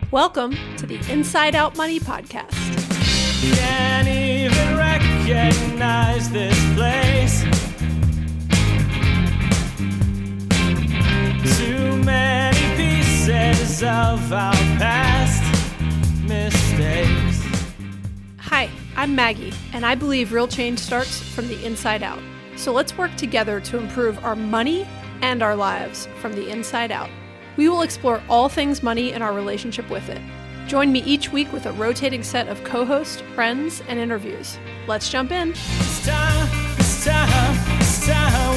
Welcome to the Inside Out Money Podcast. Can't even recognize this place. Too many pieces of our past mistakes. Hi, I'm Maggie, and I believe real change starts from the inside out. So let's work together to improve our money and our lives from the inside out. We will explore all things money and our relationship with it. Join me each week with a rotating set of co-hosts, friends, and interviews. Let's jump in. It's time,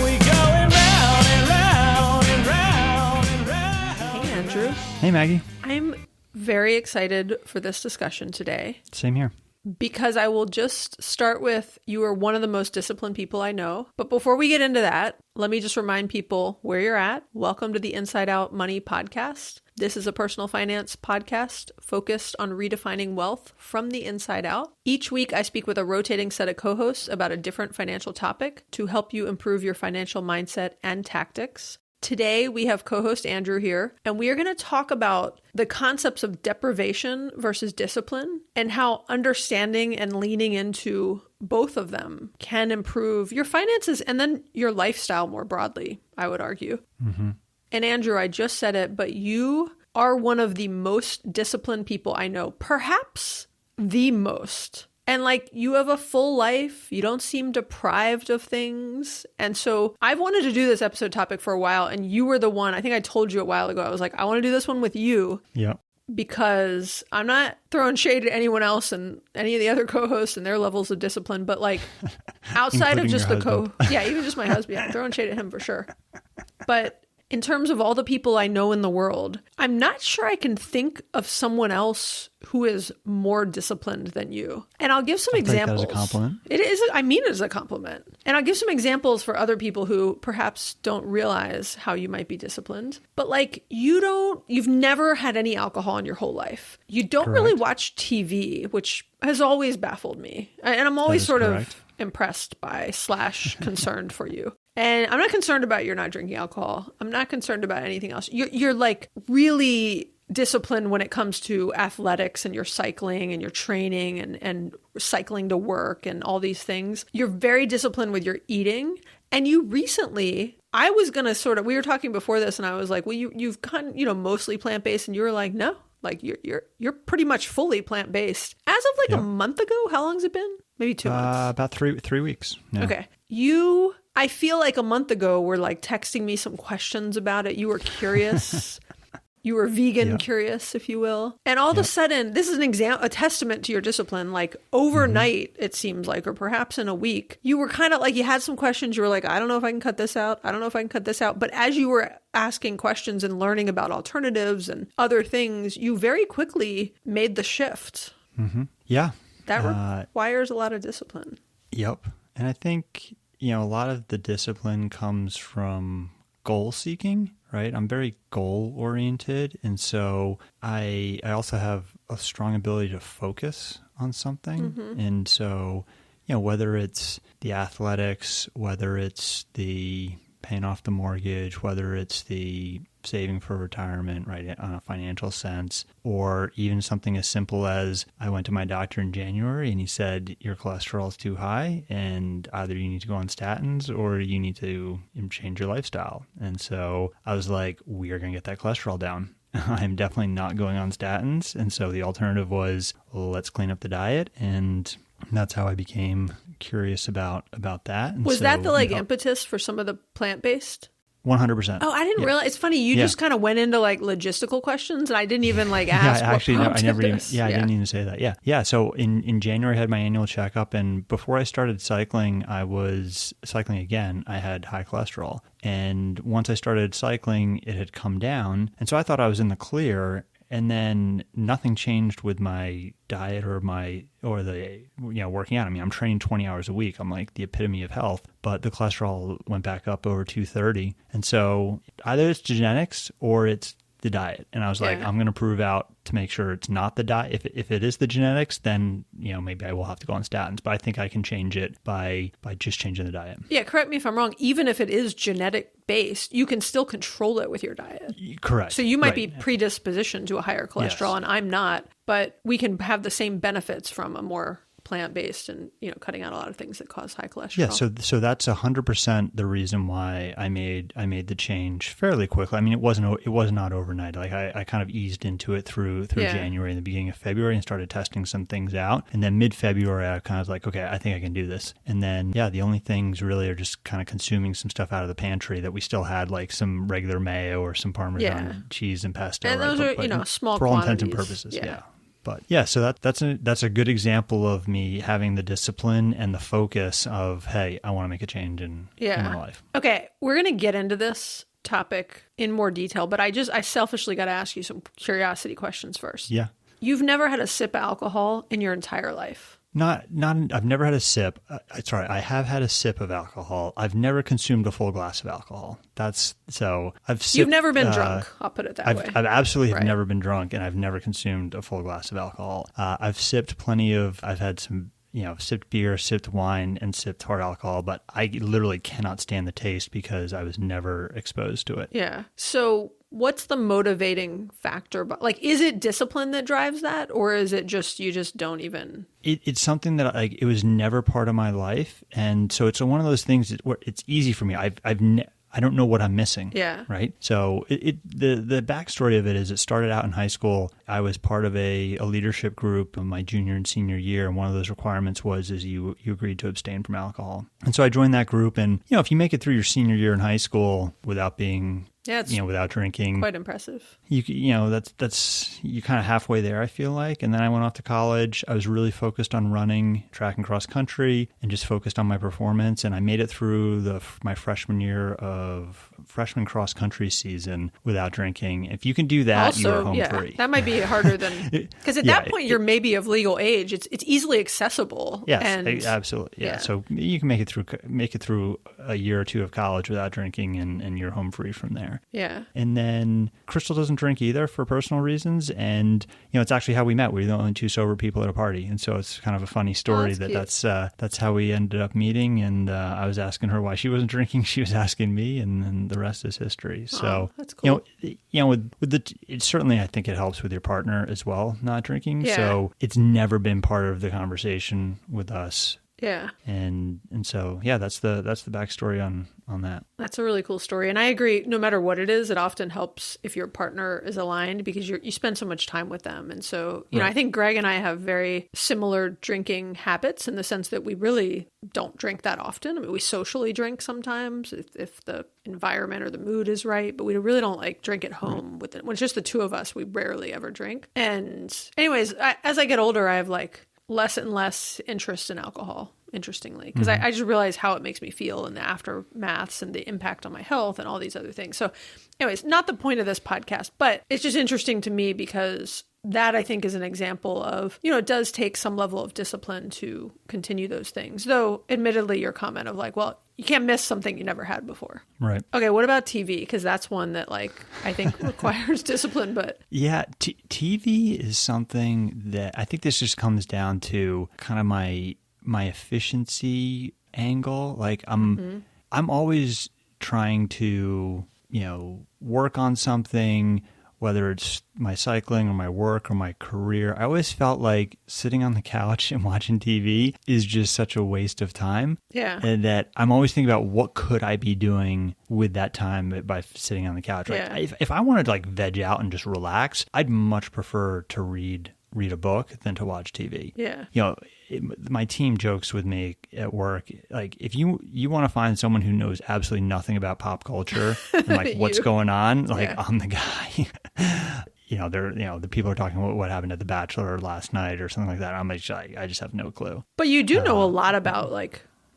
we going round and round and round and round. Hey, Andrew. Hey, Maggie. I'm very excited for this discussion today Same here. because I will just start with you are one of the most disciplined people I know. But before we get into that, let me just remind people where you're at. Welcome to the Inside Out Money Podcast. This is a personal finance podcast focused on redefining wealth from the inside out. Each week, I speak with a rotating set of co-hosts about a different financial topic to help you improve your financial mindset and tactics. Today, we have co-host Andrew here, and we are going to talk about the concepts of deprivation versus discipline and how understanding and leaning into both of them can improve your finances and then your lifestyle more broadly, I would argue. Mm-hmm. And Andrew, I just said it, but you are one of the most disciplined people I know, perhaps the most. And you have a full life. You don't seem deprived of things. And so I've wanted to do this episode topic for a while. And you were the one, I think I told you a while ago, I was like, I want to do this one with you. Yep. Because I'm not throwing shade at anyone else and any of the other co-hosts and their levels of discipline. But outside of just the even just my husband, I'm throwing shade at him for sure. But in terms of all the people I know in the world, I'm not sure I can think of someone else who is more disciplined than you. And I'll give some examples. That as a compliment. It is. I mean it as a compliment. And I'll give some examples for other people who perhaps don't realize how you might be disciplined. But you've never had any alcohol in your whole life. You don't really watch TV, which has always baffled me. And I'm always sort of impressed by / concerned for you. And I'm not concerned about you're not drinking alcohol. I'm not concerned about anything else. You're really disciplined when it comes to athletics and your cycling and your training and cycling to work and all these things. You're very disciplined with your eating. And you recently, I was going to we were talking before this and I was like, well, you've gotten, mostly plant-based. And you were like, no, you're pretty much fully plant-based. As of a month ago, how long has it been? Maybe 2 months. About 3 weeks. No. Okay. I feel like a month ago were texting me some questions about it. You were curious. You were vegan curious, if you will. And all of a sudden, this is a testament to your discipline. Overnight, it seems like, or perhaps in a week, you were kind of you had some questions. You were like, I don't know if I can cut this out. I don't know if I can cut this out. But as you were asking questions and learning about alternatives and other things, you very quickly made the shift. Mm-hmm. Yeah. That requires a lot of discipline. Yep. And I think, a lot of the discipline comes from goal seeking, right? I'm very goal oriented. And so I also have a strong ability to focus on something. Mm-hmm. And so, whether it's the athletics, whether it's the paying off the mortgage, whether it's the saving for retirement, right, on a financial sense, or even something as simple as I went to my doctor in January and he said, your cholesterol is too high and either you need to go on statins or you need to change your lifestyle. And so I was like, we are going to get that cholesterol down. I'm definitely not going on statins. And so the alternative was, let's clean up the diet. And that's how I became curious about that. And was that the impetus for some of the plant-based? 100%. Oh, I didn't realize. It's funny. You just kind of went into agistical questions and I didn't even ask. I didn't even say that. Yeah. So in January, I had my annual checkup. And before I started cycling, I was cycling again. I had high cholesterol. And once I started cycling, it had come down. And so I thought I was in the clear. And then nothing changed with my diet or working out. I mean, I'm training 20 hours a week. I'm like the epitome of health, but the cholesterol went back up over 230. And so either it's genetics or it's the diet. And I was like, Yeah. I'm going to prove out to make sure it's not the diet. If it is the genetics, then, maybe I will have to go on statins. But I think I can change it by just changing the diet. Yeah, correct me if I'm wrong. Even if it is genetic based, you can still control it with your diet. Correct. So you might Right. be predispositioned to a higher cholesterol, Yes. and I'm not, but we can have the same benefits from a more plant-based and, cutting out a lot of things that cause high cholesterol. Yeah, so that's 100% the reason why I made the change fairly quickly. I mean, it was not overnight. Like I kind of eased into it through Yeah. January and the beginning of February and started testing some things out. And then mid-February, I kind of was like, okay, I think I can do this. And then, the only things really are just kind of consuming some stuff out of the pantry that we still had, like some regular mayo or some Parmesan cheese and pesto. And right? those are, small for all intents and quantities. purposes. Yeah. Yeah. But so that's a good example of me having the discipline and the focus of, hey, I want to make a change in my life. Okay, we're going to get into this topic in more detail, but I selfishly got to ask you some curiosity questions first. Yeah. You've never had a sip of alcohol in your entire life. I've never had a sip. Sorry, I have had a sip of alcohol. I've never consumed a full glass of alcohol. I've sipped, You've never been drunk. I'll put it that way. I've absolutely Right. never been drunk, and I've never consumed a full glass of alcohol. I've sipped I've had some, sipped beer, sipped wine, and sipped hard alcohol, but I literally cannot stand the taste because I was never exposed to it. Yeah. So what's the motivating factor? Like, is it discipline that drives that? Or is it just, you just don't even... It's something that it was never part of my life. And so it's one of those things where it's easy for me. I don't know what I'm missing. Yeah. Right. So the backstory of it is it started out in high school. I was part of a leadership group in my junior and senior year. And one of those requirements was you agreed to abstain from alcohol. And so I joined that group. And, if you make it through your senior year in high school without being, it's without drinking, quite impressive. that's you kind of halfway there, I feel like. And then I went off to college. I was really focused on running track and cross country and just focused on my performance. And I made it through my freshman year of freshman cross country season without drinking. If you can do that, Also, you're home free. That might be harder than... Because at that point, you're maybe of legal age. It's easily accessible. Yes, and, absolutely. Yeah. So you can make it through a year or two of college without drinking, and you're home free from there. Yeah. And then Crystal doesn't drink either for personal reasons. And, it's actually how we met. We were the only two sober people at a party. And so it's kind of a funny story that's how we ended up meeting. And I was asking her why she wasn't drinking. She was asking me, and then the rest is history. So, that's cool. it certainly, I think it helps with your partner as well, not drinking. Yeah. So it's never been part of the conversation with us. Yeah. And so, that's the backstory on that. That's a really cool story. And I agree, no matter what it is, it often helps if your partner is aligned because you spend so much time with them. And so, Right. I think Greg and I have very similar drinking habits in the sense that we really don't drink that often. I mean, we socially drink sometimes if the environment or the mood is right, but we really don't like drink at home with it. When it's just the two of us, we rarely ever drink. And anyways, as I get older, I have like less and less interest in alcohol, interestingly, because I just realize how it makes me feel and the aftermaths and the impact on my health and all these other things. So anyways, not the point of this podcast, but it's just interesting to me because that I think is an example of, it does take some level of discipline to continue those things. Though admittedly, your comment of like, well, you can't miss something you never had before. Right. Okay. What about TV? Because that's one that I think requires discipline, but yeah, TV is something that I think this just comes down to kind of my efficiency angle. Like I'm always trying to, work on something, whether it's my cycling or my work or my career. I always felt like sitting on the couch and watching TV is just such a waste of time. Yeah. And that I'm always thinking about what could I be doing with that time by sitting on the couch. Right? Yeah. If I wanted to veg out and just relax, I'd much prefer to read a book than to watch TV. Yeah. My team jokes with me at work, like if you want to find someone who knows absolutely nothing about pop culture and what's going on, I'm the guy. The people are talking about what happened at The Bachelor last night or something like that. I just have no clue. But you do know a lot about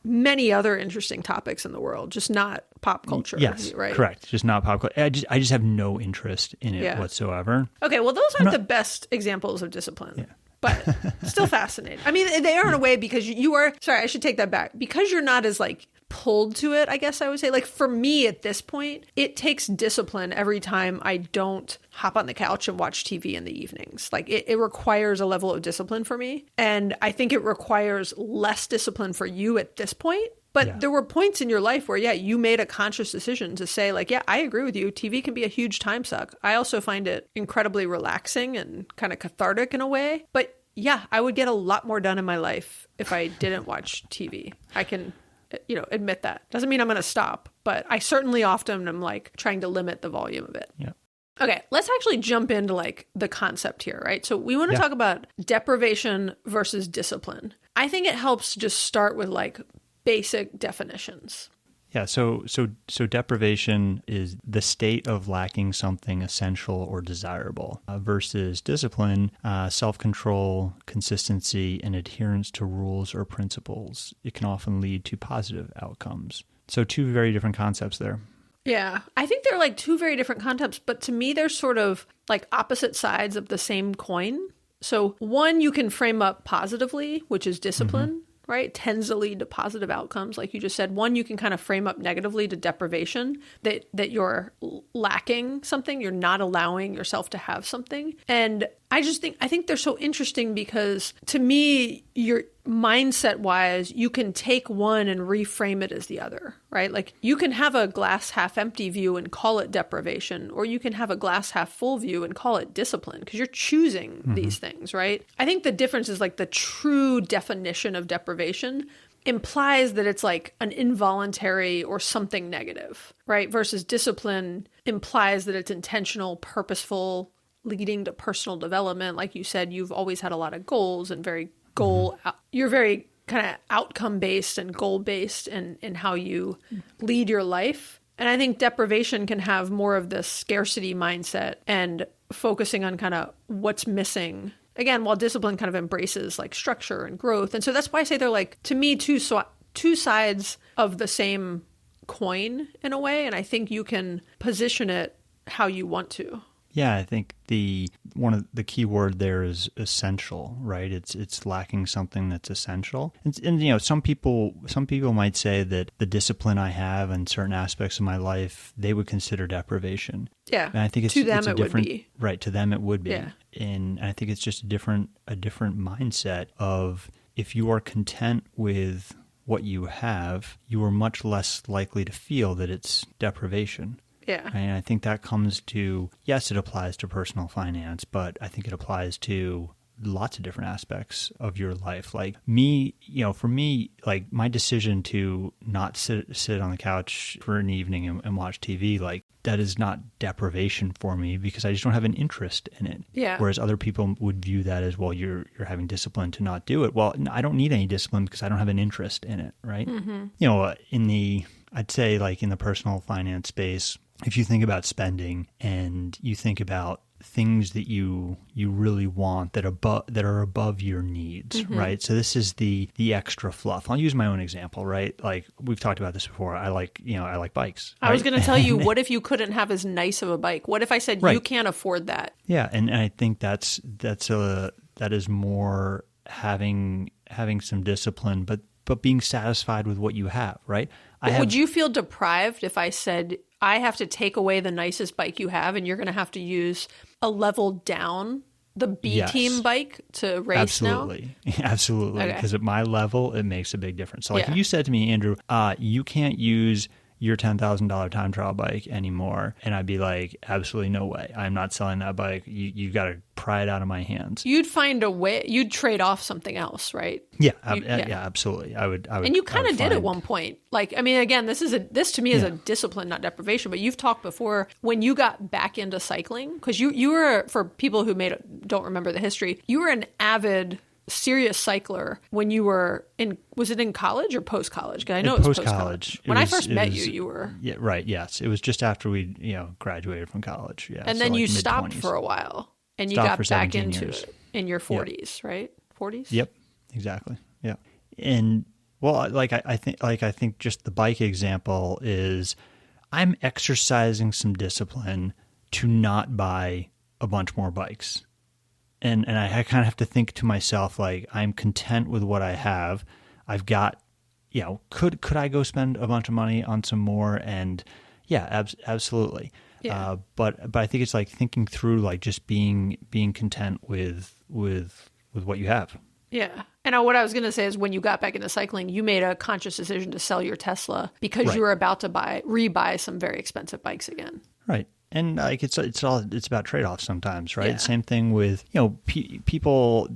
many other interesting topics in the world, just not pop culture. Yes, right? Correct. Just not pop culture. I just have no interest in it whatsoever. Okay, well, those aren't the best examples of discipline. Yeah. but still fascinating. I mean, they are in a way because you are, sorry, I should take that back. Because you're not as like pulled to it, I guess I would say. Like for me at this point, it takes discipline every time I don't hop on the couch and watch TV in the evenings. Like it requires a level of discipline for me. And I think it requires less discipline for you at this point. But there were points in your life where, you made a conscious decision to say like, I agree with you. TV can be a huge time suck. I also find it incredibly relaxing and kind of cathartic in a way. But I would get a lot more done in my life if I didn't watch TV. I can, admit that. Doesn't mean I'm going to stop, but I certainly often am like trying to limit the volume of it. Yeah. Okay, let's actually jump into like the concept here, right? So we want to talk about deprivation versus discipline. I think it helps to just start with like basic definitions. Yeah, so deprivation is the state of lacking something essential or desirable versus discipline, self-control, consistency, and adherence to rules or principles. It can often lead to positive outcomes. So two very different concepts there. Yeah, I think they're like two very different concepts, but to me, they're sort of like opposite sides of the same coin. So one you can frame up positively, which is discipline. Right? Tends to lead to positive outcomes. Like you just said, one, you can kind of frame up negatively to deprivation, that you're lacking something, you're not allowing yourself to have something. And I think they're so interesting because to me, your mindset wise, you can take one and reframe it as the other, right? Like you can have a glass half empty view and call it deprivation, or you can have a glass half full view and call it discipline because you're choosing these things, right? I think the difference is like the true definition of deprivation implies that it's like an involuntary or something negative, right? Versus discipline implies that it's intentional, purposeful, leading to personal development. Like you said, you've always had a lot of goals and you're very kind of outcome based and goal based in how you lead your life. And I think deprivation can have more of this scarcity mindset and focusing on kind of what's missing. Again, while discipline kind of embraces like structure and growth. And so that's why I say they're like, to me, two sides of the same coin in a way. And I think you can position it how you want to. Yeah, I think one of the key word there is essential, right? It's lacking something that's essential. And some people might say that the discipline I have in certain aspects of my life, they would consider deprivation. Yeah. And I think to them it would be. Right, to them it would be. Yeah. And I think it's just a different mindset of if you are content with what you have, you are much less likely to feel that it's deprivation. Yeah. And I think that comes to, yes, it applies to personal finance, but I think it applies to lots of different aspects of your life. Like me, for me, like my decision to not sit on the couch for an evening and watch TV, like that is not deprivation for me because I just don't have an interest in it. Yeah. Whereas other people would view that as, well, you're having discipline to not do it. Well, I don't need any discipline because I don't have an interest in it, right? I'd say like in the personal finance space, if you think about spending and you think about things that you really want that are above your needs, right? So this is the extra fluff. I'll use my own example, right? Like we've talked about this before. I like bikes. I was going to tell you, what if you couldn't have as nice of a bike? What if I said you can't afford that? Yeah, and I think that is more having some discipline, but being satisfied with what you have, right? Would you feel deprived if I said, I have to take away the nicest bike you have and you're going to have to use a level down the B-team bike to race now? Absolutely. Okay. Because at my level, it makes a big difference. So like if Yeah. you said to me, Andrew, you can't use your $10,000 time trial bike anymore. And I'd be like, absolutely no way. I'm not selling that bike. You've got to pry it out of my hands. You'd find a way, you'd trade off something else, right? Yeah, absolutely. I would. And you kind of did at one point. Like, I mean, again, this to me is a discipline, not deprivation. But you've talked before when you got back into cycling, because you were, for people who don't remember the history, you were an avid, serious cycler when you were was it in college or post-college? Because I know it was post-college. When I first met you, you were... Yeah, right, yes. It was just after we graduated from college. Yeah, and then you stopped for a while. And you got back into it in your 40s, right? 40s? Yep, exactly. Yeah. And well, I think just the bike example is I'm exercising some discipline to not buy a bunch more bikes. and I kind of have to think to myself, like, I'm content with what I have. I've got, could I go spend a bunch of money on some more? And yeah, absolutely. Yeah. But I think it's like thinking through, like, just being content with what you have. Yeah. And what I was going to say is when you got back into cycling, you made a conscious decision to sell your Tesla because Right. you were about to rebuy some very expensive bikes again. Right. And like it's about trade-offs sometimes, right? Yeah. Same thing with, people,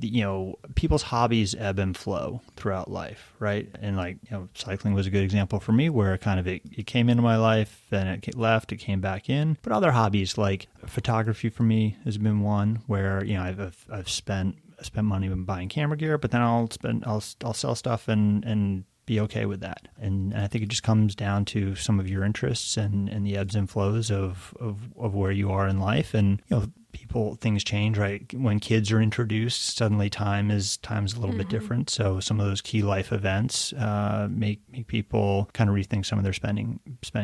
people's hobbies ebb and flow throughout life, right? And like, cycling was a good example for me where kind of it came into my life, then it left, it came back in. But other hobbies like photography for me has been one where, I've spent money on buying camera gear, but then I'll sell stuff and be okay with that. And I think it just comes down to some of your interests and the ebbs and flows of where you are in life. And, things change, right? When kids are introduced, suddenly time's a little bit different. So some of those key life events make people kind of rethink some of their spending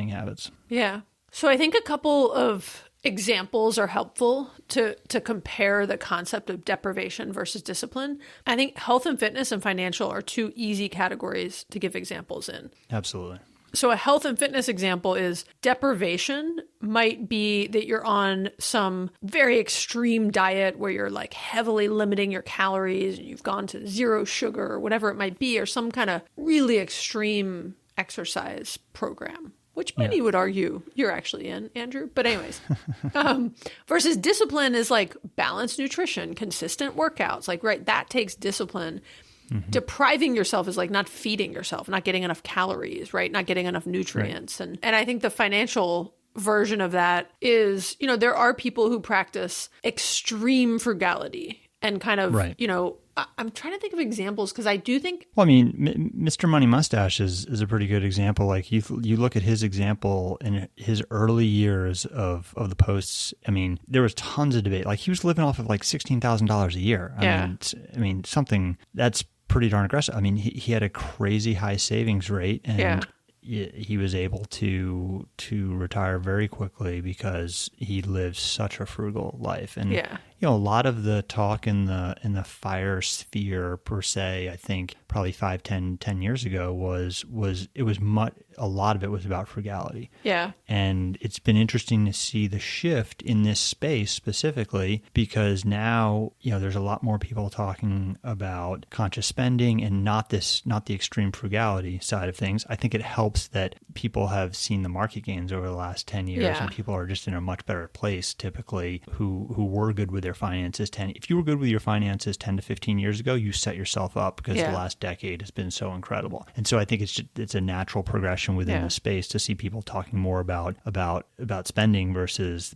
habits. Yeah. So I think a couple of examples are helpful to compare the concept of deprivation versus discipline. I think health and fitness and financial are two easy categories to give examples in. Absolutely. So a health and fitness example is deprivation might be that you're on some very extreme diet where you're like heavily limiting your calories, and you've gone to zero sugar or whatever it might be, or some kind of really extreme exercise program. Which many would argue you're actually in, Andrew. But anyways, versus discipline is like balanced nutrition, consistent workouts. Like, right, that takes discipline. Mm-hmm. Depriving yourself is like not feeding yourself, not getting enough calories, right? Not getting enough nutrients. Right. And I think the financial version of that is, there are people who practice extreme frugality and kind of, right. I'm trying to think of examples because I do think. Well, I mean, Mr. Money Mustache is a pretty good example. Like you look at his example in his early years of the posts. I mean, there was tons of debate. Like he was living off of like $16,000 a year. I mean, something that's pretty darn aggressive. I mean, he had a crazy high savings rate, and he was able to retire very quickly because he lived such a frugal life. And a lot of the talk in the fire sphere per se, I think probably 10 years ago was a lot of it was about frugality. Yeah. And it's been interesting to see the shift in this space specifically because now, there's a lot more people talking about conscious spending and not the extreme frugality side of things. I think it helps that people have seen the market gains over the last 10 years and people are just in a much better place typically who were good with their finances. If you were good with your finances 10 to 15 years ago, you set yourself up because the last decade has been so incredible. And so I think it's a natural progression within the space to see people talking more about spending versus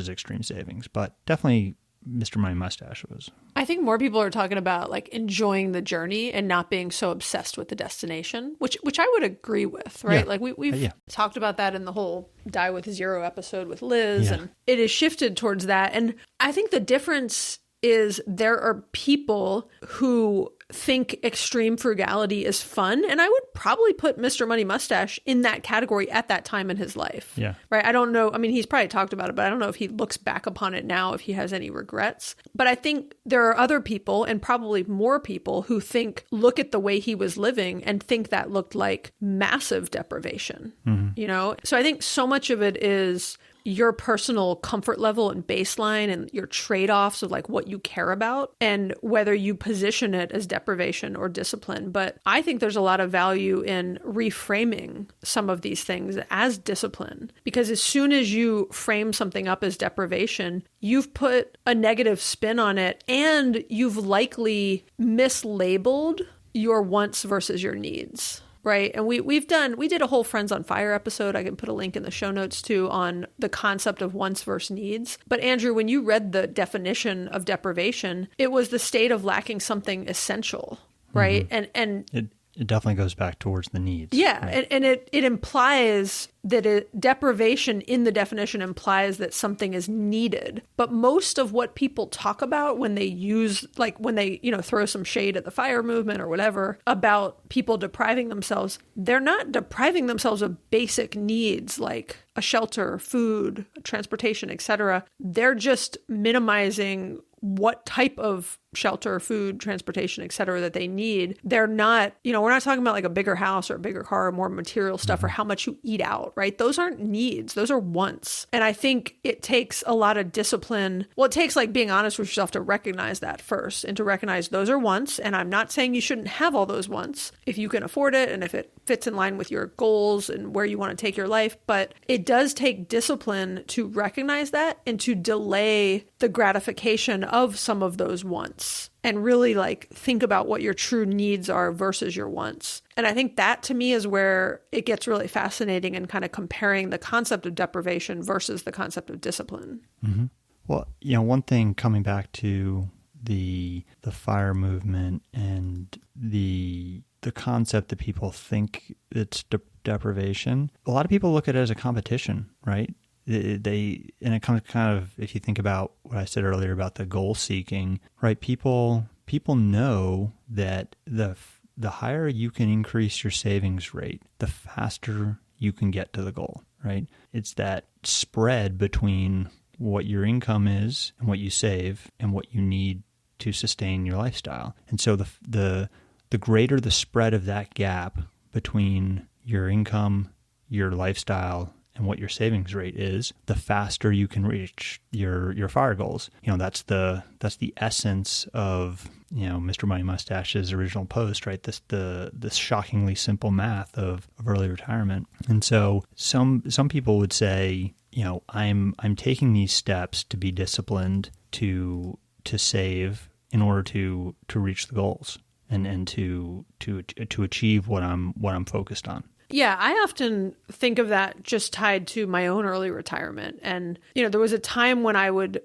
extreme savings. But definitely Mr. Money Mustache was. I think more people are talking about like enjoying the journey and not being so obsessed with the destination, which I would agree with, right? Like we've talked about that in the whole Die with Zero episode with Liz, and it has shifted towards that. And I think the difference is there are people who think extreme frugality is fun. And I would probably put Mr. Money Mustache in that category at that time in his life. Yeah. Right. I don't know. I mean, he's probably talked about it, but I don't know if he looks back upon it now, if he has any regrets. But I think there are other people and probably more people who look at the way he was living and think that looked like massive deprivation, So I think so much of it is your personal comfort level and baseline and your trade-offs of like what you care about and whether you position it as deprivation or discipline. But I think there's a lot of value in reframing some of these things as discipline, because as soon as you frame something up as deprivation, you've put a negative spin on it and you've likely mislabeled your wants versus your needs. Right. And we did a whole Friends on Fire episode. I can put a link in the show notes too on the concept of wants versus needs. But Andrew, when you read the definition of deprivation, it was the state of lacking something essential. Right. And it definitely goes back towards the needs. Yeah. Right? And it implies that deprivation in the definition implies that something is needed. But most of what people talk about when they throw some shade at the FIRE movement or whatever about people depriving themselves, they're not depriving themselves of basic needs like a shelter, food, transportation, etc. They're just minimizing what type of shelter, food, transportation, et cetera, that they need. They're not, we're not talking about like a bigger house or a bigger car or more material stuff or how much you eat out, right? Those aren't needs. Those are wants. And I think it takes a lot of discipline. Well, it takes like being honest with yourself to recognize that first and to recognize those are wants. And I'm not saying you shouldn't have all those wants if you can afford it and if it fits in line with your goals and where you want to take your life. But it does take discipline to recognize that and to delay the gratification of some of those wants and really like think about what your true needs are versus your wants. And I think that to me is where it gets really fascinating and kind of comparing the concept of deprivation versus the concept of discipline. Mm-hmm. Well, one thing coming back to the FIRE movement and the concept that people think it's deprivation, a lot of people look at it as a competition, right? And it comes kind of, if you think about what I said earlier about the goal seeking, right? People know that the higher you can increase your savings rate, the faster you can get to the goal, right? It's that spread between what your income is and what you save and what you need to sustain your lifestyle. And so the greater the spread of that gap between your income, your lifestyle, and what your savings rate is, the faster you can reach your FIRE goals. That's the essence of Mr. Money Mustache's original post, right? This shockingly simple math of early retirement. And so some people would say, I'm taking these steps to be disciplined to save in order to reach the goals and to achieve what I'm focused on. Yeah, I often think of that just tied to my own early retirement. And, there was a time when I wouldn't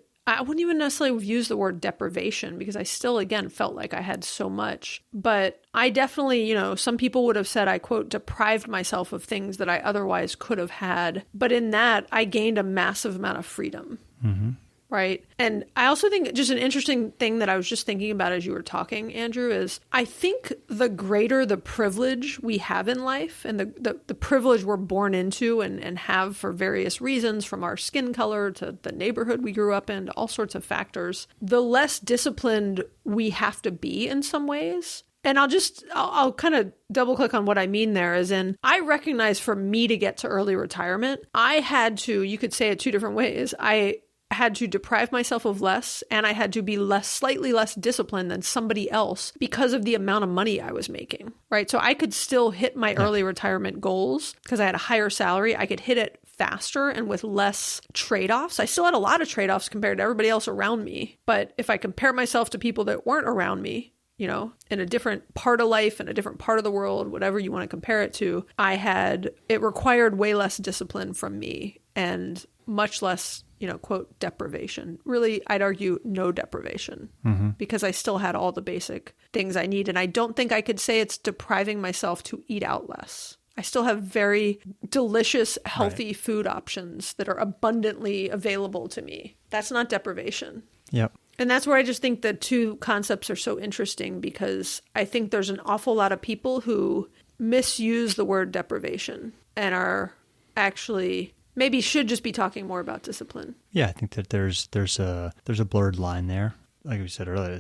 even necessarily use the word deprivation because I still, again, felt like I had so much. But I definitely, some people would have said I, quote, deprived myself of things that I otherwise could have had. But in that, I gained a massive amount of freedom. Mm-hmm. Right. And I also think just an interesting thing that I was just thinking about as you were talking, Andrew, is I think the greater the privilege we have in life and the privilege we're born into and have for various reasons, from our skin color to the neighborhood we grew up in, to all sorts of factors, the less disciplined we have to be in some ways. And I'll kind of double click on what I mean there, as in I recognize for me to get to early retirement, I had to, you could say it two different ways. I had to deprive myself of less, and I had to be slightly less disciplined than somebody else because of the amount of money I was making, right? So I could still hit my early retirement goals because I had a higher salary. I could hit it faster and with less trade-offs. I still had a lot of trade-offs compared to everybody else around me. But if I compare myself to people that weren't around me, in a different part of life, in a different part of the world, whatever you want to compare it to, it required way less discipline from me and much less, quote, deprivation. Really, I'd argue no deprivation because I still had all the basic things I need. And I don't think I could say it's depriving myself to eat out less. I still have very delicious, healthy food options that are abundantly available to me. That's not deprivation. Yep. And that's where I just think the two concepts are so interesting, because I think there's an awful lot of people who misuse the word deprivation and are actually maybe should just be talking more about discipline. Yeah, I think that there's a blurred line there. Like we said earlier,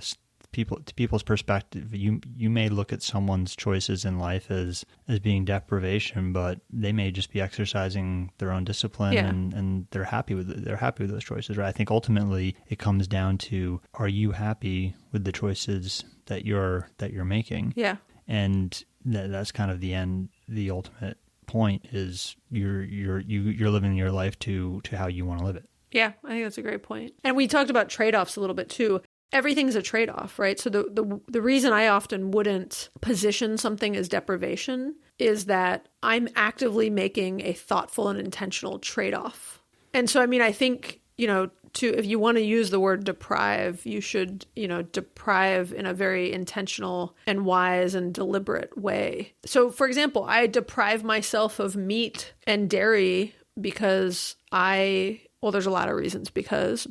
people's perspective, you may look at someone's choices in life as being deprivation, but they may just be exercising their own discipline and they're happy with it. They're happy with those choices, right? I think ultimately it comes down to, are you happy with the choices that you're making? Yeah. And that's kind of the ultimate point is you're living your life to how you want to live it. Yeah, I think that's a great point. And we talked about trade-offs a little bit too. Everything's a trade-off, right? So the reason I often wouldn't position something as deprivation is that I'm actively making a thoughtful and intentional trade-off. And so, I mean, I think, if you want to use the word deprive, you should, deprive in a very intentional and wise and deliberate way. So, for example, I deprive myself of meat and dairy because there's a lot of reasons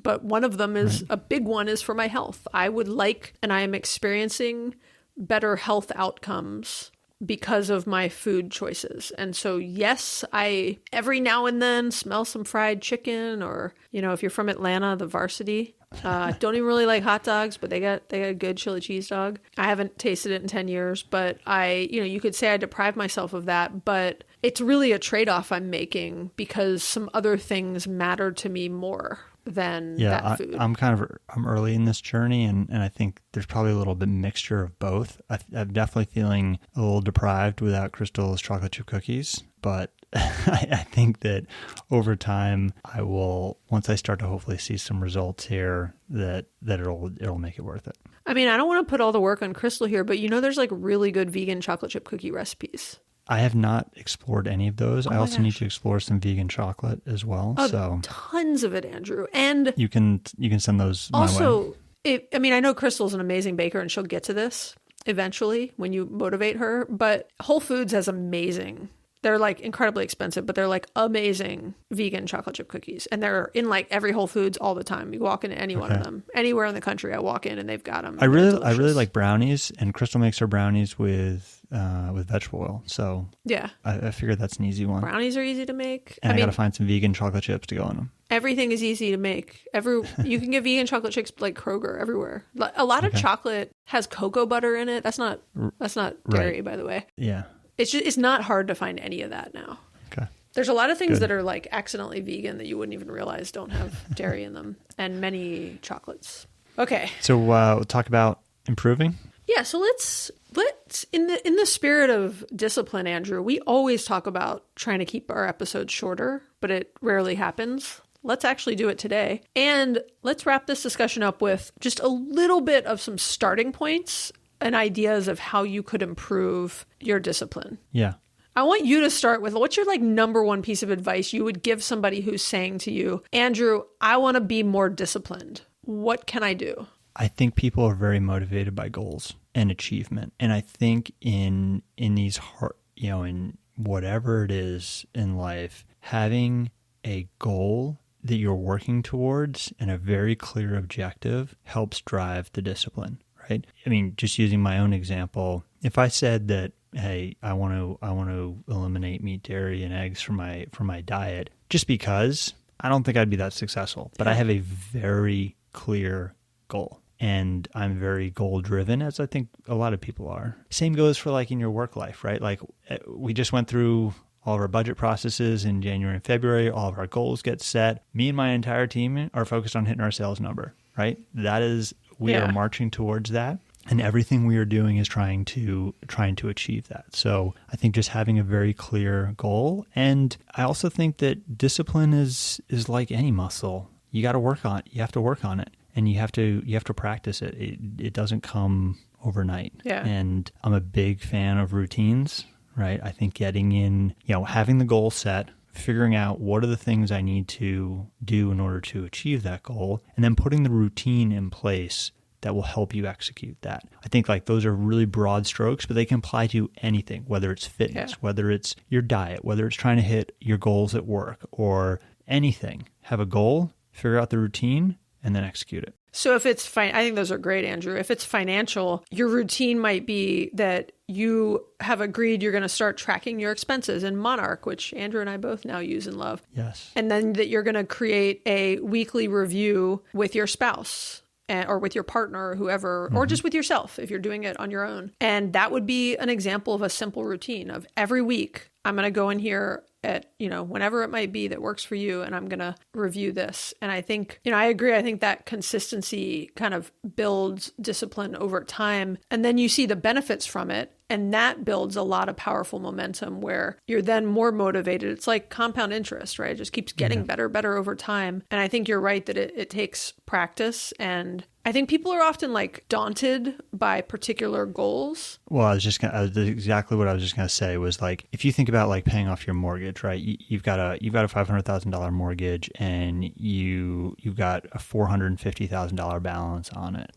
but one of them is a big one is for my health. I would like, and I am experiencing better health outcomes because of my food choices. And so, yes, I every now and then smell some fried chicken, or, if you're from Atlanta, the Varsity. Don't even really like hot dogs, but they got a good chili cheese dog. I haven't tasted it in 10 years, but you could say I deprived myself of that, but it's really a trade-off I'm making because some other things matter to me more than that food. I'm early in this journey, and I think there's probably a little bit mixture of both. I'm definitely feeling a little deprived without Crystal's chocolate chip cookies, but I think that over time I will, once I start to hopefully see some results here, that it'll make it worth it. I mean, I don't want to put all the work on Crystal here, but there's like really good vegan chocolate chip cookie recipes. I have not explored any of those. I also need to explore some vegan chocolate as well. Oh, so tons of it, Andrew. And you can send those also, my way. I know Crystal's an amazing baker, and she'll get to this eventually when you motivate her. But Whole Foods has amazing. They're like incredibly expensive, but they're like amazing vegan chocolate chip cookies. And they're in like every Whole Foods all the time. You walk into any one of them. Anywhere in the country I walk in and they've got them. I really like brownies, and Crystal makes her brownies with vegetable oil. So yeah, I figured that's an easy one. Brownies are easy to make. And I got to find some vegan chocolate chips to go on them. Everything is easy to make. You can get vegan chocolate chips like Kroger everywhere. A lot of chocolate has cocoa butter in it. That's not dairy, by the way. Yeah. It's not hard to find any of that now. Okay. There's a lot of things that are like accidentally vegan that you wouldn't even realize don't have dairy in them, and many chocolates. Okay. So we'll talk about improving. Yeah. So let's in the spirit of discipline, Andrew, we always talk about trying to keep our episodes shorter, but it rarely happens. Let's actually do it today. And let's wrap this discussion up with just a little bit of some starting points and ideas of how you could improve your discipline. Yeah. I want you to start with, what's your number one piece of advice you would give somebody who's saying to you, Andrew, I want to be more disciplined. What can I do? I think people are very motivated by goals and achievement. And I think in these in whatever it is in life, having a goal that you're working towards and a very clear objective helps drive the discipline. Right? I mean, just using my own example, if I said that, hey, I want to eliminate meat, dairy, and eggs from my diet, just because, I don't think I'd be that successful. But I have a very clear goal, and I'm very goal driven, as I think a lot of people are. Same goes for in your work life, right? Like we just went through all of our budget processes in January and February. All of our goals get set. Me and my entire team are focused on hitting our sales number, right? We are marching towards that, and everything we are doing is trying to achieve that. So I think just having a very clear goal, and I also think that discipline is like any muscle. You got to work on it. You have to work on it, and you have to practice it. It doesn't come overnight. Yeah. And I'm a big fan of routines, right? I think getting in, having the goal set, figuring out what are the things I need to do in order to achieve that goal, and then putting the routine in place that will help you execute that. I think those are really broad strokes, but they can apply to anything, whether it's fitness, whether it's your diet, whether it's trying to hit your goals at work, or anything. Have a goal, figure out the routine, and then execute it. So if it's I think those are great, Andrew. If it's financial, your routine might be that you have agreed you're going to start tracking your expenses in Monarch, which Andrew and I both now use and love. Yes. And then that you're going to create a weekly review with your spouse or with your partner or whoever, or just with yourself if you're doing it on your own. And that would be an example of a simple routine of every week, I'm going to go in here at, whenever it might be that works for you, and I'm going to review this. And I think, I agree. I think that consistency kind of builds discipline over time. And then you see the benefits from it. And that builds a lot of powerful momentum where you're then more motivated. It's like compound interest, right? It just keeps getting better over time. And I think you're right that it takes practice. And I think people are often daunted by particular goals. Well, exactly what I was just going to say was if you think about paying off your mortgage, right? You've got a $500,000 mortgage, and you've got a $450,000 balance on it.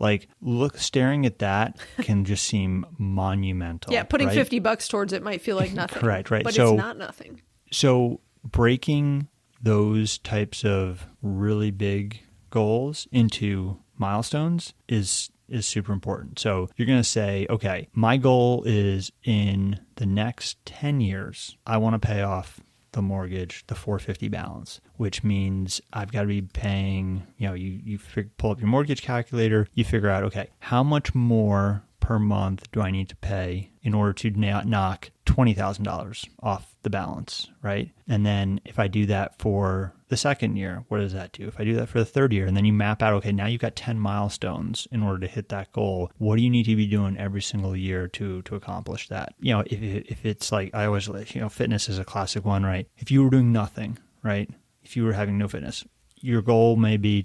Staring at that can just seem monumental. Yeah, putting right? $50 towards it might feel like nothing. Right. But it's not nothing. So breaking those types of really big goals into milestones is is super important. So you're going to say, okay, my goal is in the next 10 years, I want to pay off the mortgage, the 450 balance, which means I've got to be paying, you pull up your mortgage calculator, you figure out, okay, how much more per month do I need to pay in order to knock $20,000 off the balance, right? And then if I do that for the second year, what does that do? If I do that for the third year, and then you map out, okay, now you've got 10 milestones in order to hit that goal. What do you need to be doing every single year to accomplish that? If it's like, I always, fitness is a classic one, right? If you were doing nothing, right? If you were having no fitness, your goal may be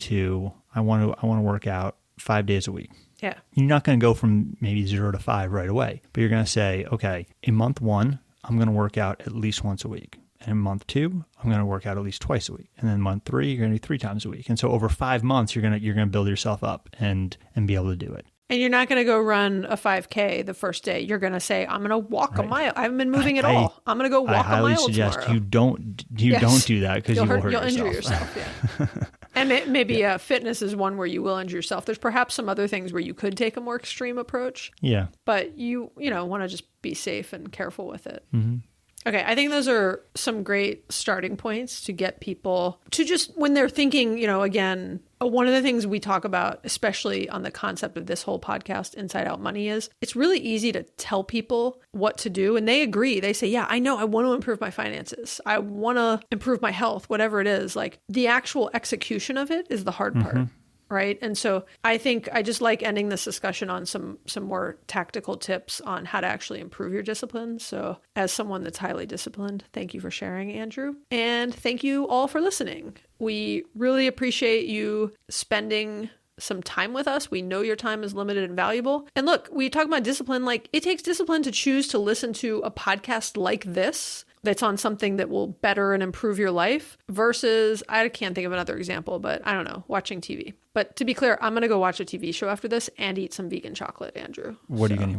I want to work out 5 days a week. Yeah. You're not going to go from maybe 0 to 5 right away, but you're going to say, okay, in month 1, I'm going to work out at least once a week. And in month 2, I'm going to work out at least twice a week. And then month 3, you're going to do 3 times a week. And so over 5 months, you're going to build yourself up and be able to do it. And you're not going to go run a 5K the first day. You're going to say, I'm going to walk a mile. I haven't been moving at all. I'm going to go walk a mile tomorrow. I highly suggest you don't do that because you will hurt yourself. You'll injure yourself, yeah. And maybe fitness is one where you will injure yourself. There's perhaps some other things where you could take a more extreme approach. Yeah. But you want to just be safe and careful with it. Mm-hmm. Okay, I think those are some great starting points to get people to just, when they're thinking, again, one of the things we talk about, especially on the concept of this whole podcast, Inside Out Money, is it's really easy to tell people what to do. And they agree. They say, yeah, I know, I want to improve my finances. I want to improve my health, whatever it is. Like the actual execution of it is the hard part. Right. And so I think I just like ending this discussion on some more tactical tips on how to actually improve your discipline. So as someone that's highly disciplined, thank you for sharing, Andrew. And thank you all for listening. We really appreciate you spending some time with us. We know your time is limited and valuable. And look, we talk about discipline, like it takes discipline to choose to listen to a podcast like this that's on something that will better and improve your life versus, I can't think of another example, but I don't know, watching TV. But to be clear, I'm going to go watch a TV show after this and eat some vegan chocolate, Andrew. What are you going to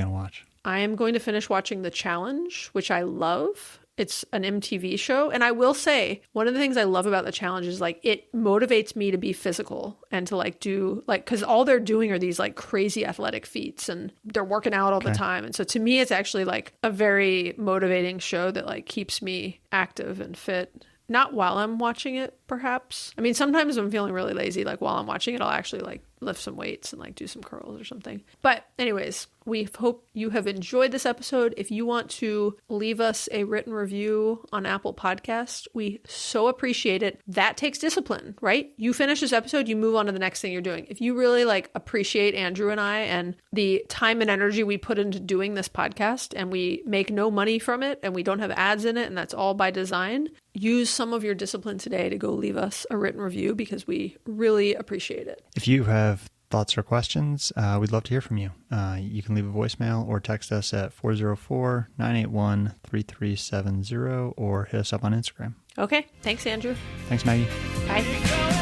watch? I am going to finish watching The Challenge, which I love. It's an MTV show. And I will say, one of the things I love about The Challenge is like, it motivates me to be physical and to like do like, cause all they're doing are these like crazy athletic feats and they're working out all the time. And so to me, it's actually like a very motivating show that like keeps me active and fit. Not while I'm watching it, perhaps. I mean, sometimes I'm feeling really lazy, like while I'm watching it, I'll actually like lift some weights and like do some curls or something. But anyways, we hope you have enjoyed this episode. If you want to leave us a written review on Apple Podcasts, we so appreciate it. That takes discipline, right? You finish this episode, you move on to the next thing you're doing. If you really like appreciate Andrew and I and the time and energy we put into doing this podcast and we make no money from it and we don't have ads in it and that's all by design, use some of your discipline today to go leave us a written review because we really appreciate it. If you have thoughts or questions, we'd love to hear from you. You can leave a voicemail or text us at 404-981-3370 or hit us up on Instagram. Okay. Thanks, Andrew. Thanks, Maggie. Bye.